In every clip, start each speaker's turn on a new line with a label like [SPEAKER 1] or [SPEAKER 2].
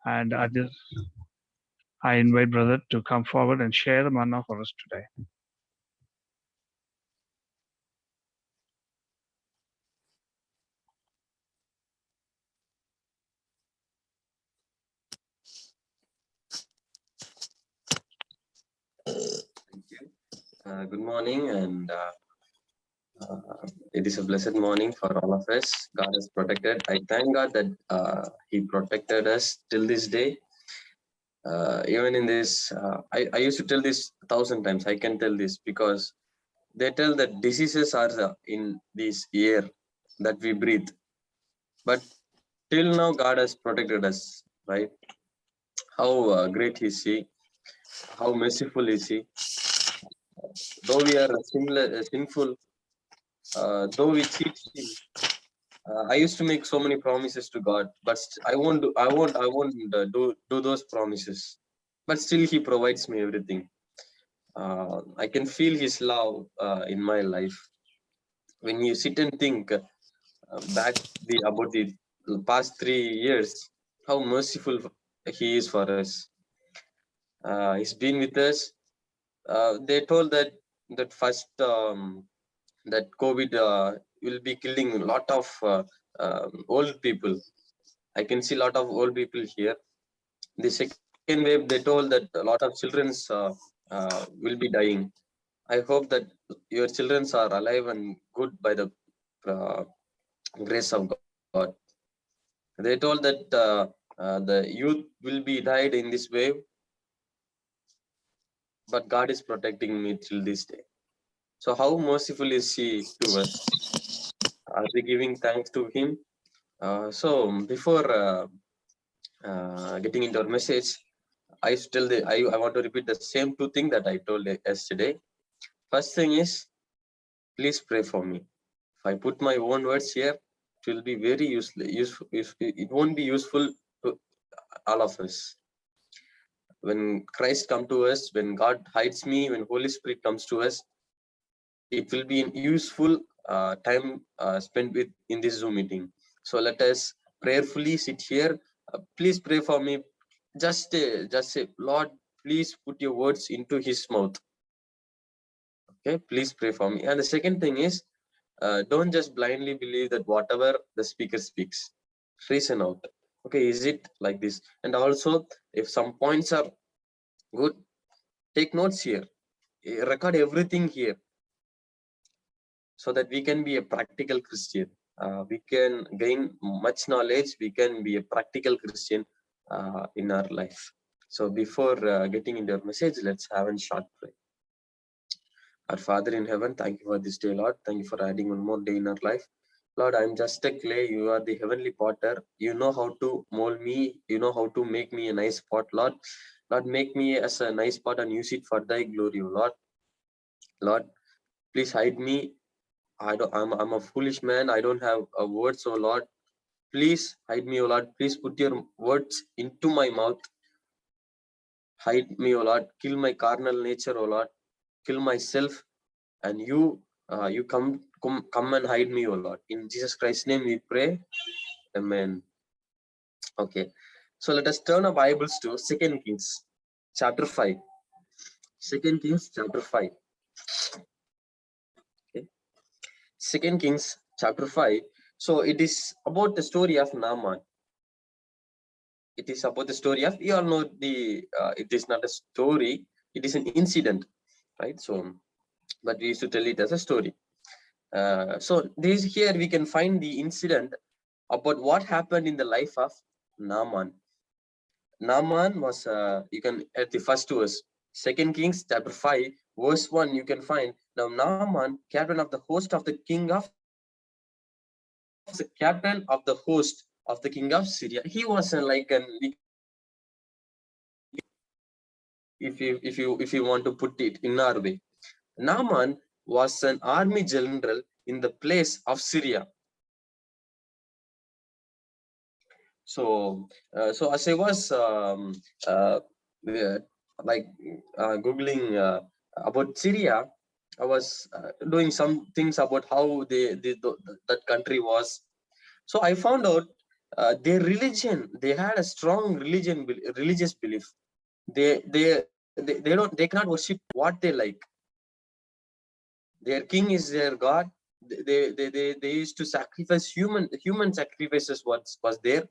[SPEAKER 1] And I invite brother to come forward and share the manna for us today.
[SPEAKER 2] Thank you. Good morning, and it is a blessed morning for all of us. God has protected. I thank God that He protected us till this day. Even in this, I used to tell this 1,000 times. I can tell this because they tell that diseases are in this air that we breathe. But till now, God has protected us, right? How great is He? How merciful is He? Though we are sinful, though we cheat Him, I used to make so many promises to God, but I won't do. I won't do those promises. But still, He provides me everything. I can feel His love in my life. When you sit and think back about the past 3 years, how merciful He is for us. He's been with us. They told that first that COVID will be killing a lot of old people. I can see a lot of old people here. The second wave, they told that a lot of children will be dying. I hope that your children are alive and good by the uh, grace of God. They told that the youth will be died in this wave, but God is protecting me till this day. So how merciful is He to us? Are we giving thanks to Him? So before getting into our message, I still I want to repeat the same two things that I told yesterday. First thing is, please pray for me. If I put my own words here, it will be very useful. It won't be useful to all of us. When Christ come to us, when God hides me, when Holy Spirit comes to us, it will be a useful time spent with in this Zoom meeting. So let us prayerfully sit here. Please pray for me. Just say, Lord, please put your words into His mouth. Okay, please pray for me. And the second thing is, don't just blindly believe that whatever the speaker speaks. Reason out. Okay, is it like this? And also, if some points are good, take notes here. Record everything here so that we can be a practical Christian. We can gain much knowledge. We can be a practical Christian in our life. So before getting into our message, let's have a short prayer. Our Father in heaven, thank you for this day, Lord. Thank you for adding one more day in our life. Lord, I'm just a clay. You are the heavenly potter. You know how to mold me. You know how to make me a nice pot, Lord. Lord, make me as a nice pot and use it for thy glory, Lord. Lord, please hide me. I'm a foolish man. I don't have a word, so Lord, please hide me, O Lord. Please put your words into my mouth. Hide me, O Lord. Kill my carnal nature, O Lord. Kill myself, and you come and hide me, O Lord. In Jesus Christ's name we pray. Amen. Okay. So let us turn our Bibles to 2 Kings chapter 5. 2 Kings chapter 5. Okay. 2 Kings chapter 5. So it is about the story of Naaman. It is about the story of, you all know it is not a story, it is an incident, right? So, but we used to tell it as a story. So this here we can find the incident about what happened in the life of Naaman. Naaman was, you can at the first verse, 2 Kings chapter 5, verse 1, you can find, now Naaman, captain of the host of the king of, the captain of the host of the king of Syria. He was like an, if you want to put it in our way. Naaman was an army general in the place of Syria. So, so as I was googling about Syria, I was doing some things about how that country was. So I found out their religion, they had a strong religious belief. They cannot worship what they like. Their king is their god. They used to sacrifice human sacrifices was there.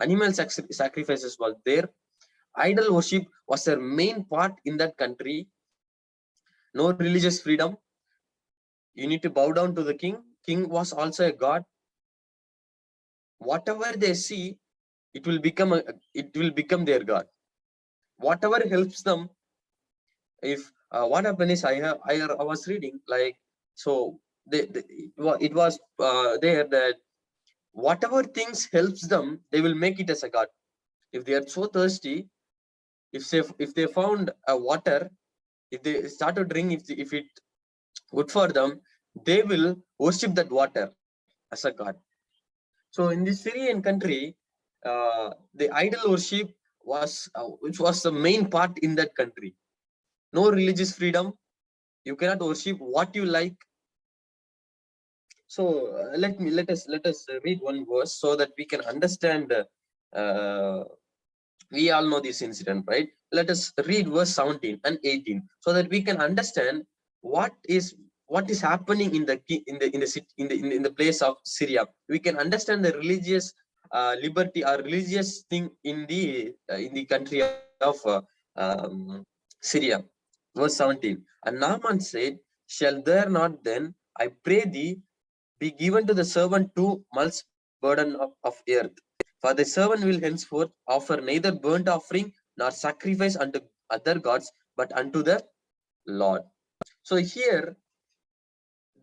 [SPEAKER 2] Animal sacrifices was there. Idol worship was their main part in that country. No religious freedom. You need to bow down to the king. King was also a god. Whatever they see, it will become their god. Whatever helps them. If what happened is I was reading, like, so it was there that whatever things helps them, they will make it as a god. If they are so thirsty, if they found a water, if they start to drink, if it good for them, they will worship that water as a god. So in this Syrian country, the idol worship was which was the main part in that country. No religious freedom. You cannot worship what you like. So let us read one verse so that we can understand. We all know this incident, right? Let us read verse 17 and 18 so that we can understand what is happening in the place of Syria. We can understand the religious liberty or religious thing in the country of Syria. Verse 17. And Naaman said, shall there not then, I pray thee, be given to the servant 2 months burden of earth? For the servant will henceforth offer neither burnt offering nor sacrifice unto other gods, but unto the Lord. So here,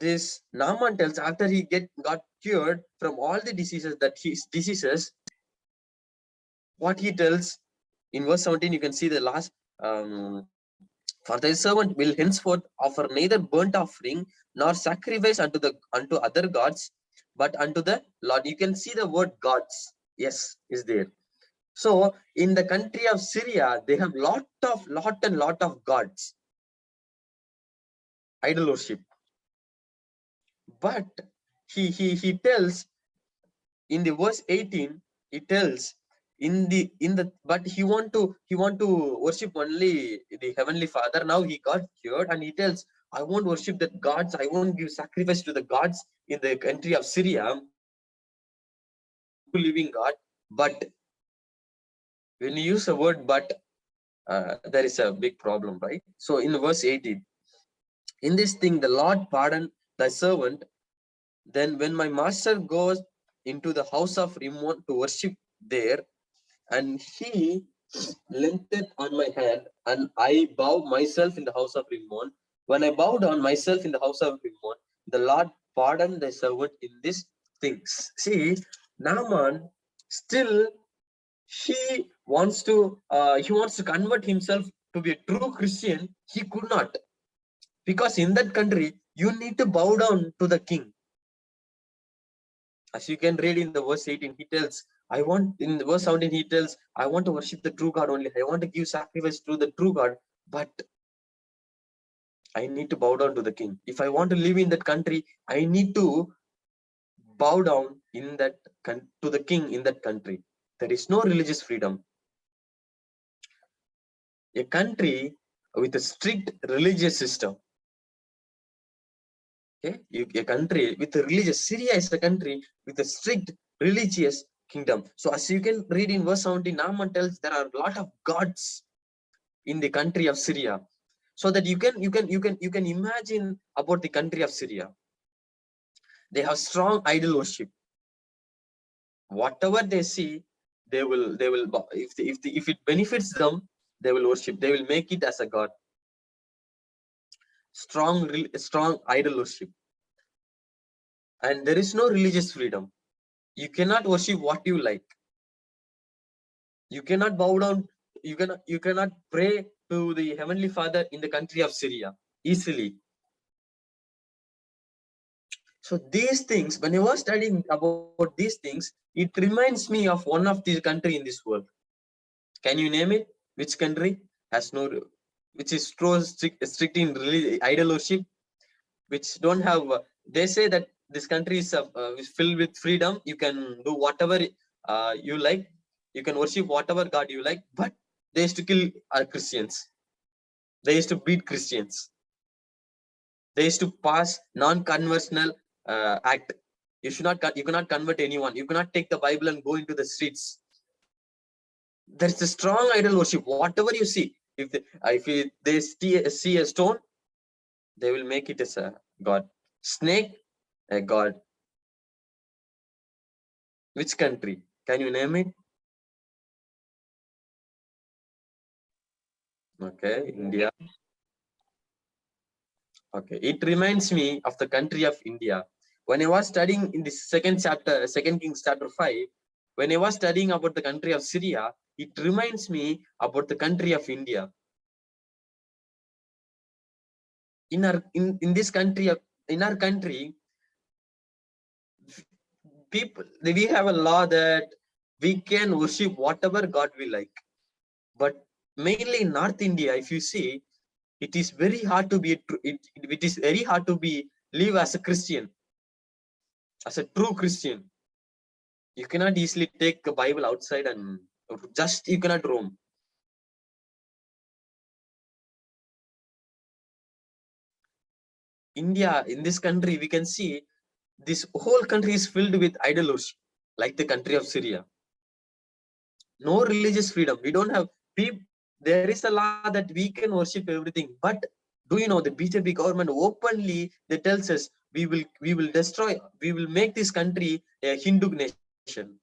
[SPEAKER 2] this Naaman tells, after he got cured from all the diseases, what he tells in verse 17, you can see the last. For thy servant will henceforth offer neither burnt offering nor sacrifice unto other gods, but unto the Lord. You can see the word gods. Yes, is there. So in the country of Syria, they have lot of gods, idol worship. But he tells in the verse 18, he tells but he want to worship only the Heavenly Father. Now he got cured and he tells, I won't worship the gods, I won't give sacrifice to the gods in the country of Syria, living God. But when you use the word but, there is a big problem, right? So in verse 18, in this thing the Lord pardon thy servant. Then when my master goes into the house of Rimmon to worship there, and he leanteth on my hand, and I bow myself in the house of Rimmon. When I bow down myself in the house of Rimmon, the Lord pardon thy servant in these things. See, Naaman still he wants to convert himself to be a true Christian. He could not, because in that country you need to bow down to the king. As you can read in the verse 18, he tells, in the verse 17, he tells, I want to worship the true God only. I want to give sacrifice to the true God, but I need to bow down to the king. If I want to live in that country, I need to bow down to the king in that country. There is no religious freedom. A country with a strict religious system. Okay, a country with a religious. Syria is a country with a strict religious kingdom. So as you can read in verse 17, Naaman tells there are a lot of gods in the country of Syria. So that you can imagine about the country of Syria. They have strong idol worship. Whatever they see, they will if it benefits them, they will worship. They will make it as a god. Strong idol worship. And there is no religious freedom. You cannot worship what you like. You cannot bow down. You cannot pray to the Heavenly Father in the country of Syria easily. So these things, when I was studying about these things, it reminds me of one of the country in this world. Can you name it? Which country has no, which is strict in idol worship, which don't have, they say that this country is filled with freedom. You can do whatever you like, you can worship whatever God you like, but they used to kill Christians. They used to beat Christians. They used to pass non-conversional act. You cannot convert anyone. You cannot take the Bible and go into the streets. There's a strong idol worship. Whatever you see, if they see a stone, they will make it as a god. Snake, a god. Which country? Can you name it? Okay, India. Okay, it reminds me of the country of India. When I was studying in this second chapter, 2 Kings chapter 5, when I was studying about the country of Syria, it reminds me about the country of India. In this country, in our country, people, we have a law that we can worship whatever God we like. But mainly in North India, if you see, it is very hard to be it is very hard to be live as a Christian, as a true Christian. You cannot easily take a Bible outside and just you cannot roam. India, in this country, we can see this whole country is filled with idol worship, like the country of Syria. No religious freedom. We don't have people. There is a law that we can worship everything, but do you know the BJP government openly they tells us we will destroy, we will make this country a Hindu nation.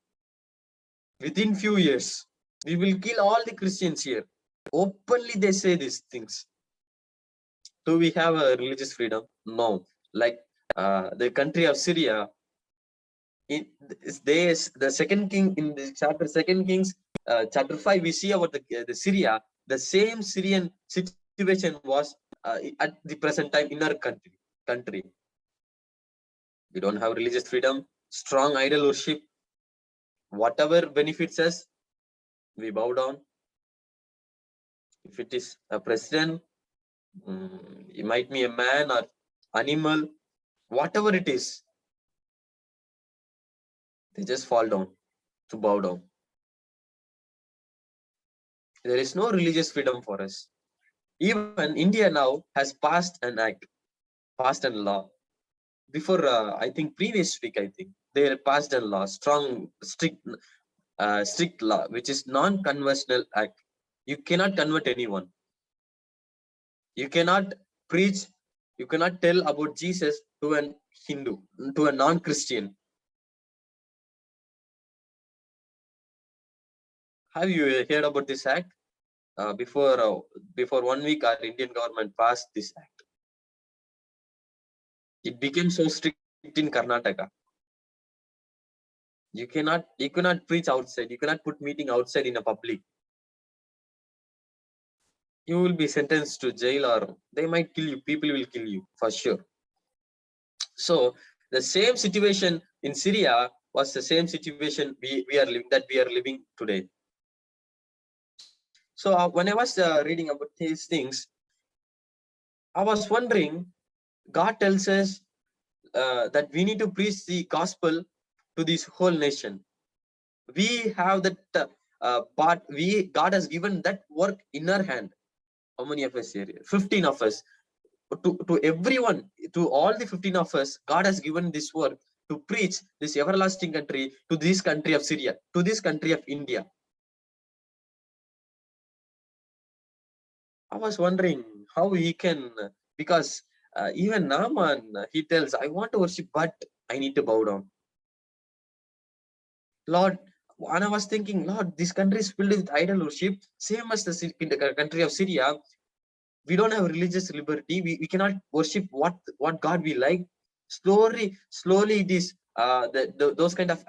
[SPEAKER 2] Within few years, we will kill all the Christians here. Openly they say these things. Do we have a religious freedom? No. Like the country of Syria, the second king in the chapter 2 Kings chapter 5, we see about the Syria. The same Syrian situation was at the present time in our country. We don't have religious freedom, strong idol worship. Whatever benefits us, we bow down. If it is a president, it might be a man or animal, whatever it is, they just fall down to bow down. There is no religious freedom for us. Even India now has passed an act, passed a law. Before, I think previous week, I think they passed a law, strict law, which is non-conversional act. You cannot convert anyone. You cannot preach. You cannot tell about Jesus to an Hindu, to a non-Christian. Have you heard about this act? Before 1 week, our Indian government passed this act. It became so strict in Karnataka. You cannot preach outside. You cannot put meeting outside in a public. You will be sentenced to jail, or they might kill you. People will kill you for sure. So the same situation in Syria was the same situation we are living today. So when I was reading about these things, I was wondering, God tells us that we need to preach the gospel to this whole nation. We have that part. God has given that work in our hand. How many of us here? 15 of us. To everyone, to all the 15 of us, God has given this work to preach this everlasting country to this country of Syria, to this country of India. I was wondering how he can, because even Naaman, he tells, I want to worship, but I need to bow down. Lord, and I was thinking, Lord, this country is filled with idol worship, same as the country of Syria. We don't have religious liberty. We cannot worship what God we like. Slowly it is those kind of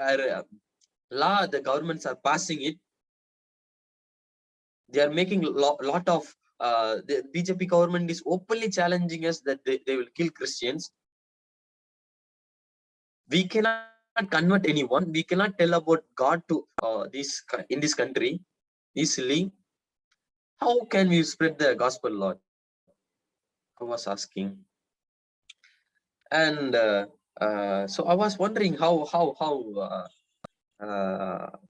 [SPEAKER 2] law the governments are passing it. They are making lot of the BJP government is openly challenging us that they will kill Christians. We cannot convert anyone. We cannot tell about God to this in this country easily. How can we spread the gospel, Lord? I was asking, and so I was wondering how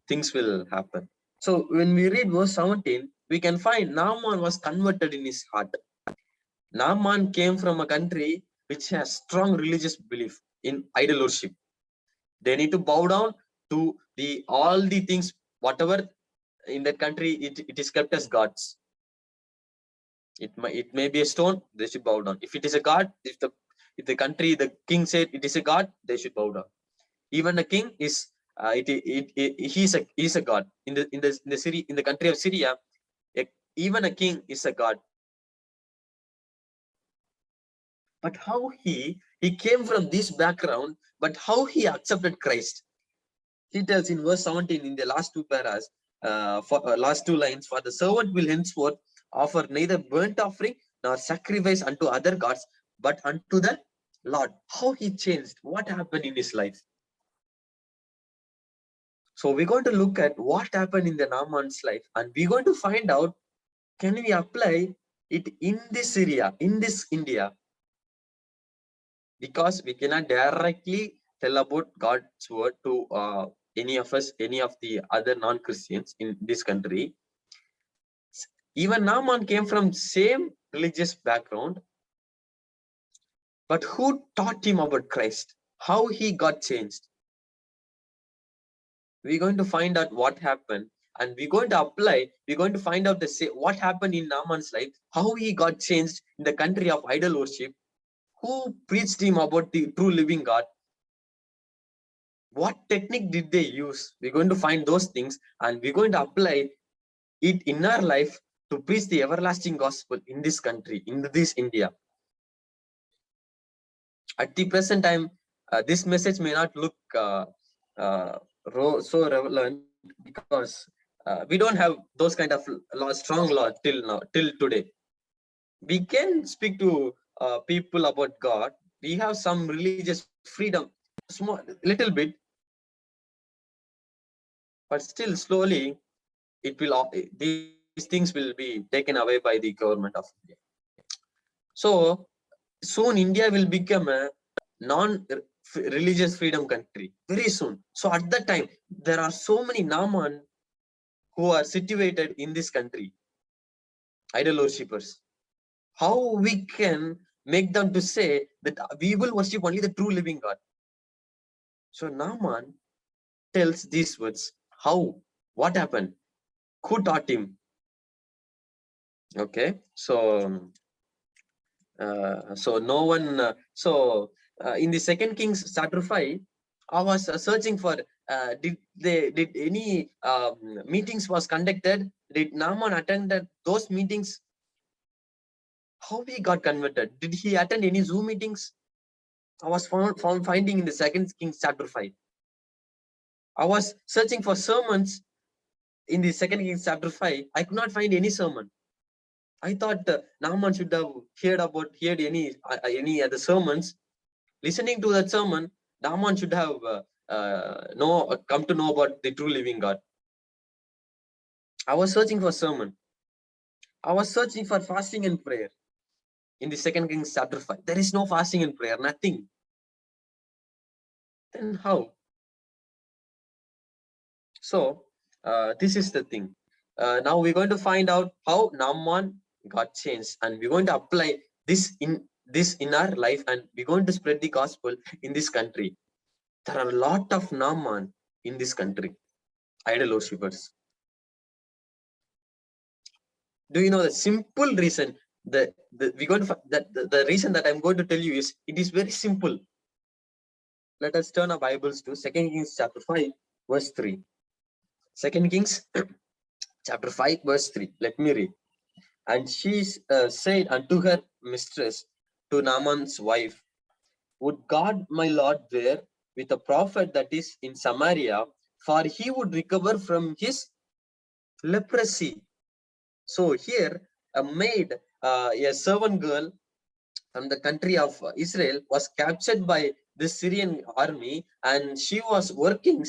[SPEAKER 2] things will happen. So when we read verse 17, we can find Naaman was converted in his heart. Naaman came from a country which has strong religious belief in idol worship. They need to bow down to all the things, whatever in that country it is kept as gods. It may be a stone, they should bow down. If it is a god, if the country, the king said it is a god, they should bow down. Even a king is he's a god in the country of Syria. Even a king is a god. But how he came from this background, but how he accepted Christ. He tells in verse 17 in the last two paras, last two lines, for the servant will henceforth offer neither burnt offering nor sacrifice unto other gods, but unto the Lord. How he changed, what happened in his life. So we're going to look at what happened in the Naaman's life, and we're going to find out, can we apply it in this area, in this India? Because we cannot directly tell about God's word to any of us, any of the other non-Christians in this country. Even Naaman came from same religious background, but who taught him about Christ? How he got changed? We're going to find out what happened, and we're going to apply. We're going to find out what happened in Naaman's life, how he got changed in the country of idol worship, who preached him about the true living God, what technique did they use. We're going to find those things, and we're going to apply it in our life to preach the everlasting gospel in this country, in this India. At the present time, this message may not look so relevant, because we don't have those kind of strong law till today. We can speak to people about God. We have some religious freedom, small, little bit, but still slowly these things will be taken away by the government of India. So soon India will become a non-religious freedom country very soon. So at that time, there are so many Naaman who are situated in this country, idol worshippers. How we can make them to say that we will worship only the true living God? So Naaman tells these words. How? What happened? Who taught him? Okay, so no one. In the Second Kings chapter 5, I was searching for did any meetings was conducted? Did Naaman attend those meetings? How he got converted? Did he attend any Zoom meetings? I was finding in the Second Kings chapter 5. I was searching for sermons in the Second Kings chapter 5. I could not find any sermon. I thought Naaman should have heard any other sermons. Listening to that sermon, Naaman should have come to know about the true living God. I was searching for sermon. I was searching for fasting and prayer. In the Second Kings chapter 5, there is no fasting and prayer, nothing. Then how? So this is the thing. Now we're going to find out how Naaman got changed, and we're going to apply this in our life, and we're going to spread the gospel in this country. There are a lot of Naaman in this country, idol worshippers. Do you know the simple reason? The reason that I'm going to tell you is, it is very simple. Let us turn our Bibles to 2 Kings chapter 5, verse 3. 2 Kings chapter 5, verse 3. Let me read. And she said unto her mistress, to Naaman's wife, would God my Lord there with a prophet that is in Samaria, for he would recover from his leprosy. So here a maid, a servant girl from the country of Israel, was captured by the Syrian army, and she was working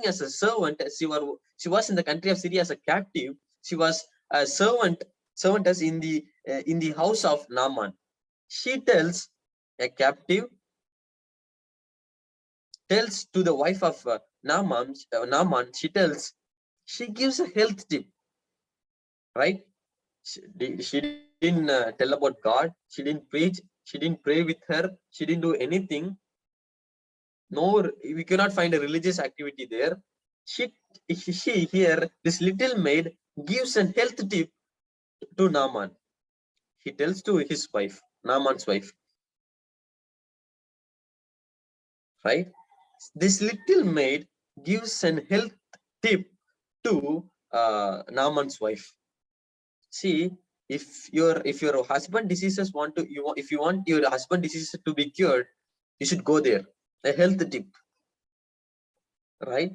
[SPEAKER 2] as a servant. She was in the country of Syria as a captive. She was a servantess in the house of Naaman. She tells a captive, tells to the wife of Naaman, she gives a health tip, right? She didn't tell about God. She didn't preach. She didn't pray with her. She didn't do anything. No, we cannot find a religious activity there. She here, this little maid gives a health tip to Naaman. He tells to his wife, Naaman's wife, right? This little maid gives an health tip to Naaman's wife. See, if your husband diseases if you want your husband diseases to be cured, you should go there. A health tip, right?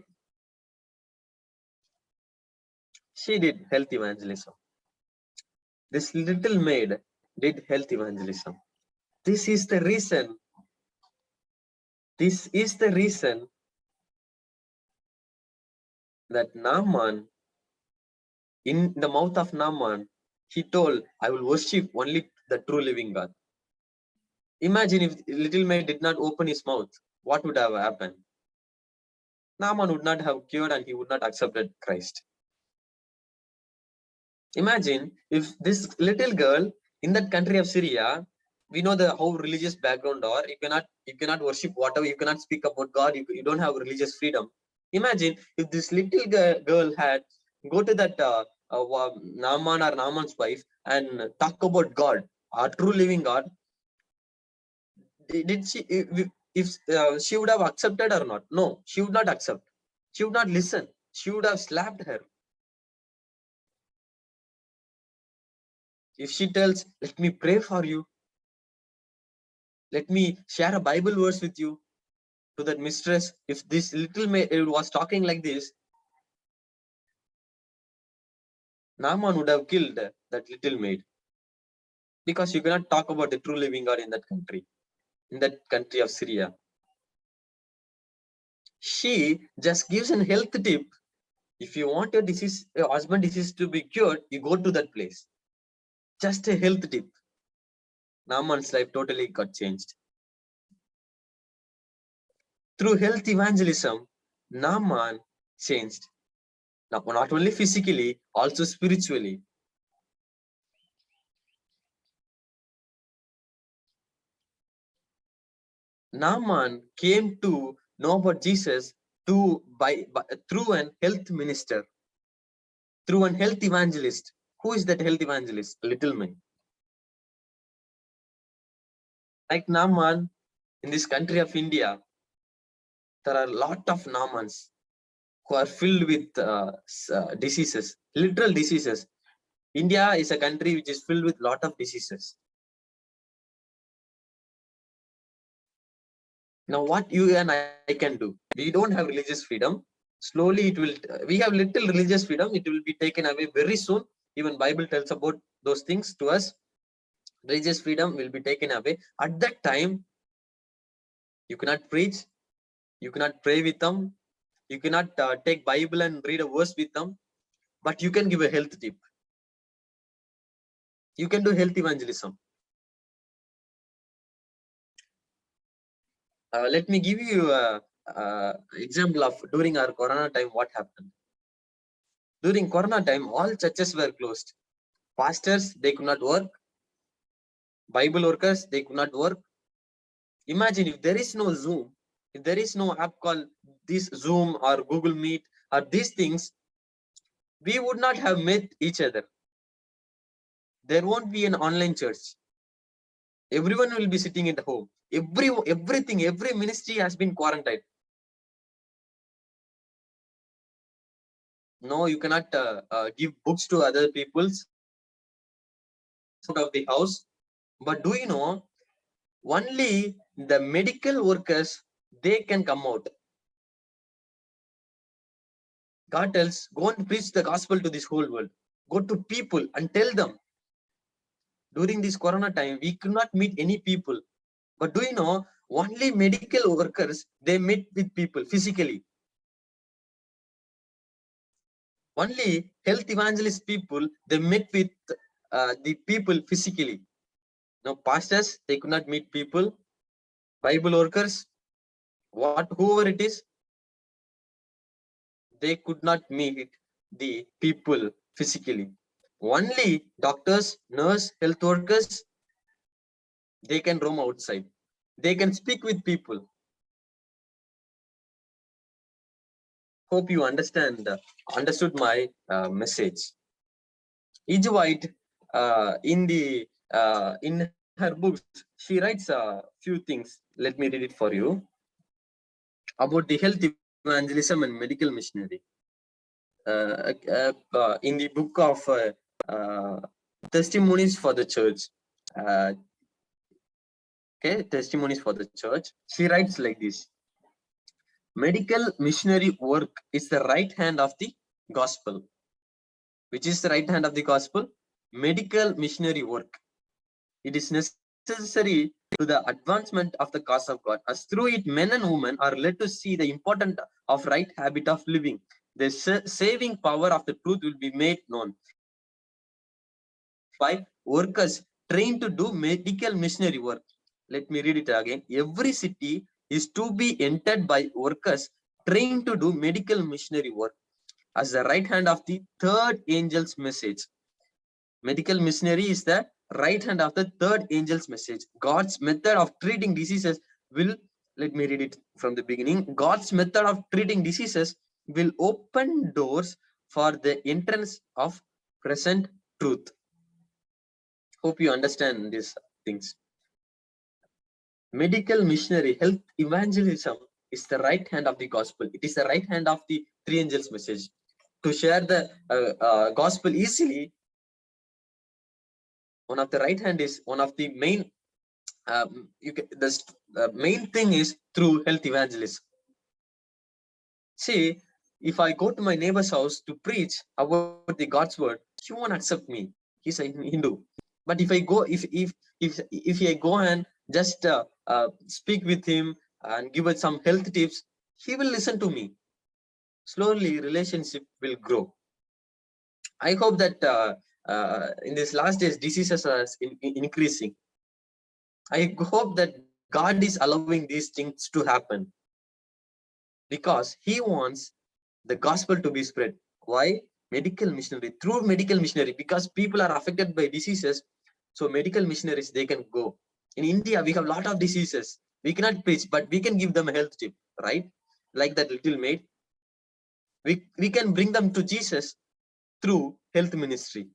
[SPEAKER 2] She did health evangelism. This little maid did health evangelism. This is the reason. This is the reason that Naaman, in the mouth of Naaman, he told, I will worship only the true living God. Imagine if little maid did not open his mouth, what would have happened? Naaman would not have cured and he would not accepted Christ. Imagine if this little girl in that country of Syria, we know the how religious background are. You cannot worship whatever. You cannot speak about God. You don't have religious freedom. Imagine if this little girl had go to that Naaman or Naaman's wife and talk about God, our true living God. Did she if she would have accepted or not? No, she would not accept. She would not listen. She would have slapped her. If she tells, let me pray for you, let me share a Bible verse with you, to that mistress, if this little maid was talking like this, Naaman would have killed that little maid. Because you cannot talk about the true living God in that country of Syria. She just gives a health tip. If you want your husband disease to be cured, you go to that place. Just a health tip. Naaman's life totally got changed. Through health evangelism, Naaman changed. Now, not only physically, also spiritually. Naaman came to know about Jesus through an health minister, through an health evangelist. Who is that health evangelist? Little man. Like Naaman, in this country of India, there are a lot of Naamans who are filled with diseases, literal diseases. India is a country which is filled with a lot of diseases. Now, what you and I can do? We don't have religious freedom. Slowly, we have little religious freedom. It will be taken away very soon. Even Bible tells about those things to us. Religious freedom will be taken away. At that time, you cannot preach. You cannot pray with them. You cannot take Bible and read a verse with them. But you can give a health tip. You can do health evangelism. Let me give you an example of during our Corona time, what happened. During Corona time, all churches were closed. Pastors, they could not work. Bible workers, they could not work. Imagine if there is no Zoom, if there is no app called this Zoom or Google Meet or these things, we would not have met each other. There won't be an online church. Everyone will be sitting at home. Every ministry has been quarantined. No, you cannot give books to other people's out of the house. But do you know, only the medical workers, they can come out. God tells, go and preach the gospel to this whole world. Go to people and tell them. During this Corona time, we could not meet any people. But do you know, only medical workers, they meet with people physically. Only health evangelist people, they met with the people physically. Now, pastors, they could not meet people. Bible workers, whoever it is, they could not meet the people physically. Only doctors, nurse, health workers, they can roam outside. They can speak with people. Hope you understood my message. E.G. White, in her books, she writes a few things. Let me read it for you about the health evangelism and medical missionary. In the book of Testimonies for the Church, Testimonies for the Church, she writes like this: medical missionary work is the right hand of the gospel. Which is the right hand of the gospel? Medical missionary work. It is necessary to the advancement of the cause of God, as through it men and women are led to see the importance of right habit of living. The saving power of the truth will be made known by workers trained to do medical missionary work. Let me read it again. Every city is to be entered by workers trained to do medical missionary work as the right hand of the third angel's message. Medical missionary is the right hand of the third angel's message. God's method of treating diseases will, let me read it from the beginning. God's method of treating diseases will open doors for the entrance of present truth. Hope you understand these things. Medical missionary health evangelism is the right hand of the gospel. It is the right hand of the three angels message. To share the gospel easily, one of the right hand is one of the main main thing is through health evangelism. See, if I go to my neighbor's house to preach about the God's word, he won't accept me. He's a Hindu. But if I go, if I go and just speak with him and give us some health tips, he will listen to me. Slowly, relationship will grow. I hope that in these last days, diseases are increasing. I hope that God is allowing these things to happen because He wants the gospel to be spread. Why? Medical missionary, through medical missionary, because people are affected by diseases. So medical missionaries, they can go. In India, we have a lot of diseases. We cannot preach, but we can give them a health tip, right? Like that little maid. We can bring them to Jesus through health ministry.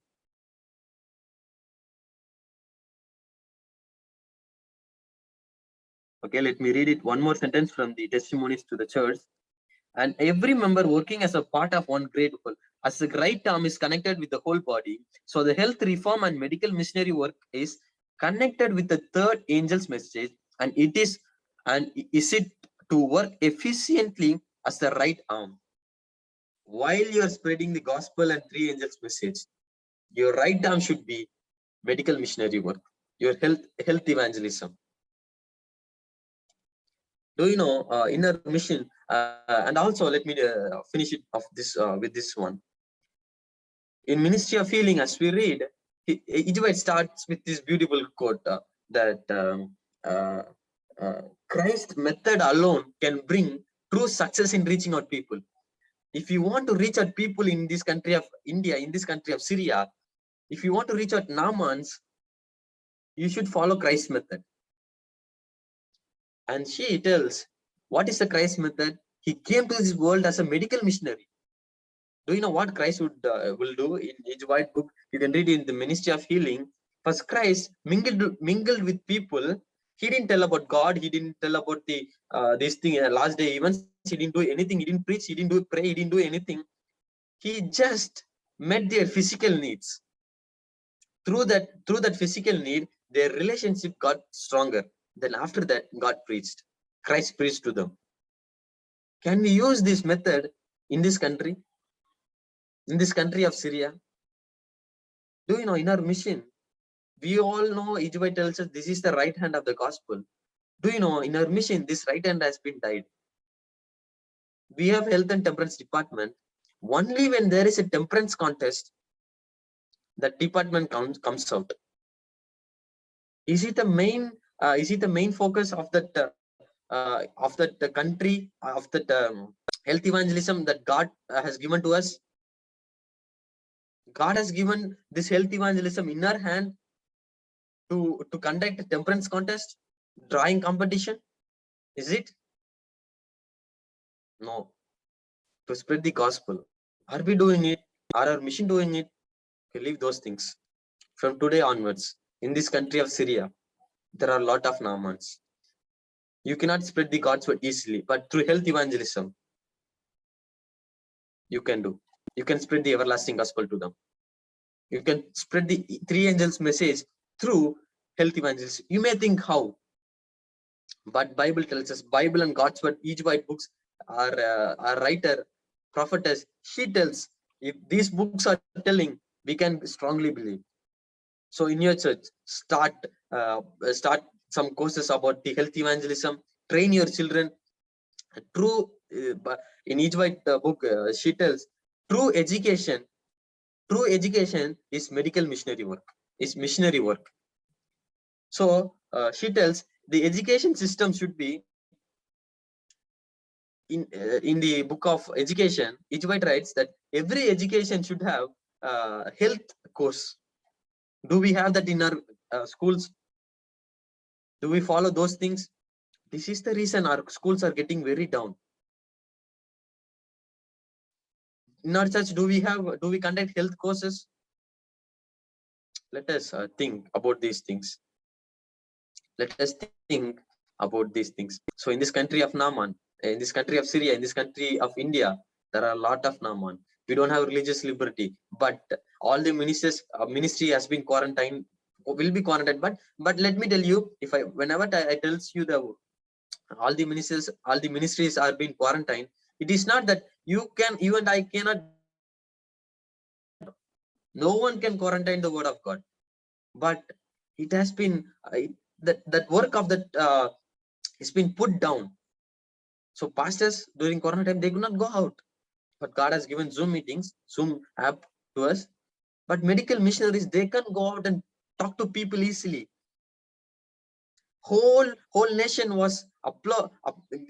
[SPEAKER 2] Okay, let me read it one more sentence from the Testimonies to the Church. And every member working as a part of one great whole, as the right arm is connected with the whole body. So the health reform and medical missionary work is connected with the third angel's message, and is it to work efficiently as the right arm. While you are spreading the gospel and three angels message, your right arm should be medical missionary work, your health evangelism. Do you know in our mission, and also let me finish it off this with this one. In Ministry of Healing, as we read, it starts with this beautiful quote that Christ's method alone can bring true success in reaching out people. If you want to reach out people in this country of India, in this country of Syria, if you want to reach out Naamans, you should follow Christ's method. And she tells, what is the Christ method? He came to this world as a medical missionary. Do you know what Christ will do in H. White book? You can read in the Ministry of Healing. First, Christ mingled with people. He didn't tell about God. He didn't tell about the this thing. Last day events. He didn't do anything. He didn't preach. He didn't do pray. He didn't do anything. He just met their physical needs. Through that physical need, their relationship got stronger. Then after that, God preached. Christ preached to them. Can we use this method in this country? In this country of Syria? Do you know, in our mission, we all know Ijbai tells us this is the right hand of the gospel. Do you know, in our mission, this right hand has been died. We have health and temperance department. Only when there is a temperance contest, that department comes out. Is it the main focus of that of that country, of that health evangelism that God has given to us. God has given this health evangelism in our hand to conduct a temperance contest, drawing competition. Is it? No. To spread the gospel. Are we doing it? Are our mission doing it? We leave those things. From today onwards, in this country of Syria, there are a lot of Naamans. You cannot spread the gospel easily, but through health evangelism, you can do. You can spread the everlasting gospel to them. You can spread the three angels message through health evangelism. You may think how, but Bible tells us, Bible and God's word, each white books, our writer, prophetess, she tells, if these books are telling, we can strongly believe. So in your church, start some courses about the health evangelism, train your children. True, in each white book, she tells, true education is medical missionary work, is missionary work. So she tells the education system should be in the book of education. Each white writes that every education should have health course. Do we have that in our schools? Do we follow those things? This is the reason our schools are getting very down. In our church, do we conduct health courses? Let us think about these things. Let us think about these things. So in this country of Naaman, in this country of Syria, in this country of India, there are a lot of Naaman. We don't have religious liberty, but all the ministry has been quarantined, will be quarantined. But let me tell you, whenever I tells you all the ministries are being quarantined, it is not that you and I cannot. No one can quarantine the word of God, but it has been that work of that has been put down. So pastors during Corona time, they could not go out, but God has given Zoom meetings, Zoom app to us. But medical missionaries, they can go out and talk to people easily. Whole nation was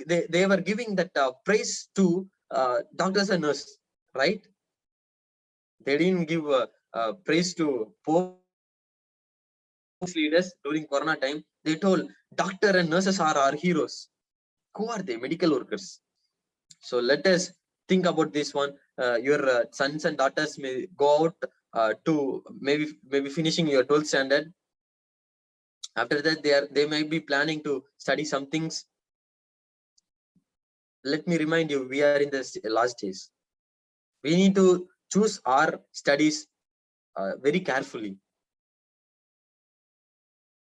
[SPEAKER 2] they were giving that praise to doctors and nurses, right? They didn't give praise to poor leaders during Corona time. They told doctor and nurses are our heroes. Who are they? Medical workers. So let us think about this one. Your sons and daughters may go out to maybe finishing your 12th standard. After that, they might be planning to study some things. Let me remind you, we are in the last days. We need to choose our studies very carefully.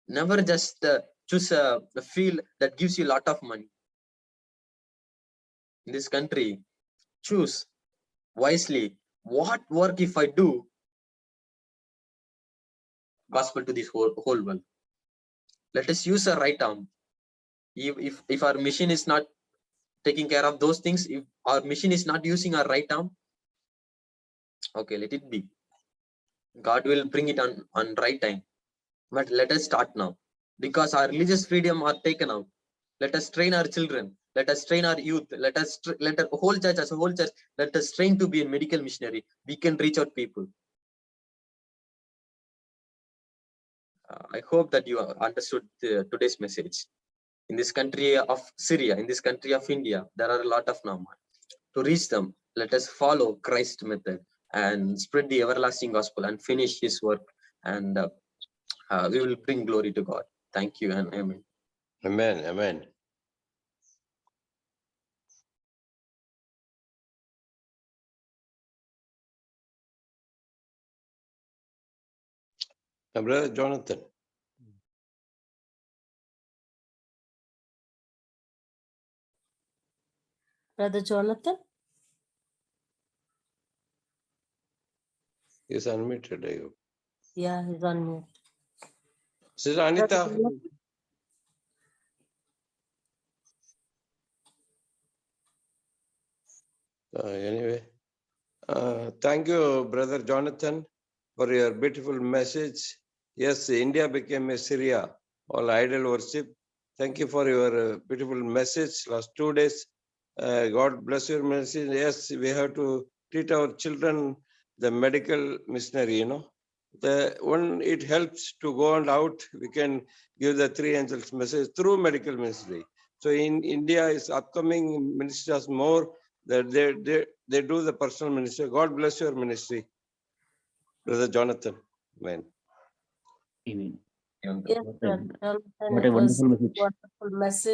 [SPEAKER 2] Never just choose a field that gives you a lot of money. In this country, choose wisely. What work if I do gospel to this whole world? Let us use our right arm. If our mission is not taking care of those things, if our mission is not using our right arm, okay, let it be. God will bring it on right time. But let us start now, because our religious freedom are taken out. Let us train our children. Let us train our youth. Let our whole church as a whole church. Let us train to be a medical missionary. We can reach out people. I hope that you understood today's message. In this country of Syria, in this country of India, there are a lot of Naaman. To reach them, let us follow Christ's method and spread the everlasting gospel and finish his work, and we will bring glory to God. Thank you and amen.
[SPEAKER 3] Amen. Amen. Brother Jonathan.
[SPEAKER 4] Brother Jonathan?
[SPEAKER 3] He's unmuted. I hope.
[SPEAKER 4] Yeah, he's on mute.
[SPEAKER 3] Sister Anita. Anyway, thank you, Brother Jonathan, for your beautiful message. Yes, India became a Syria, all idol worship. Thank you for your beautiful message last 2 days. God bless your message. Yes, we have to treat our children the medical missionary, The one it helps to go on out, we can give the three angels message through medical ministry. So in India is upcoming ministers more that they do the personal ministry. God bless your ministry, Brother Jonathan. Amen.
[SPEAKER 5] Amen.
[SPEAKER 2] Even
[SPEAKER 4] Yes,
[SPEAKER 5] What a,
[SPEAKER 4] Brother Jonathan,
[SPEAKER 5] what a
[SPEAKER 4] it was
[SPEAKER 5] wonderful message.
[SPEAKER 4] wonderful message.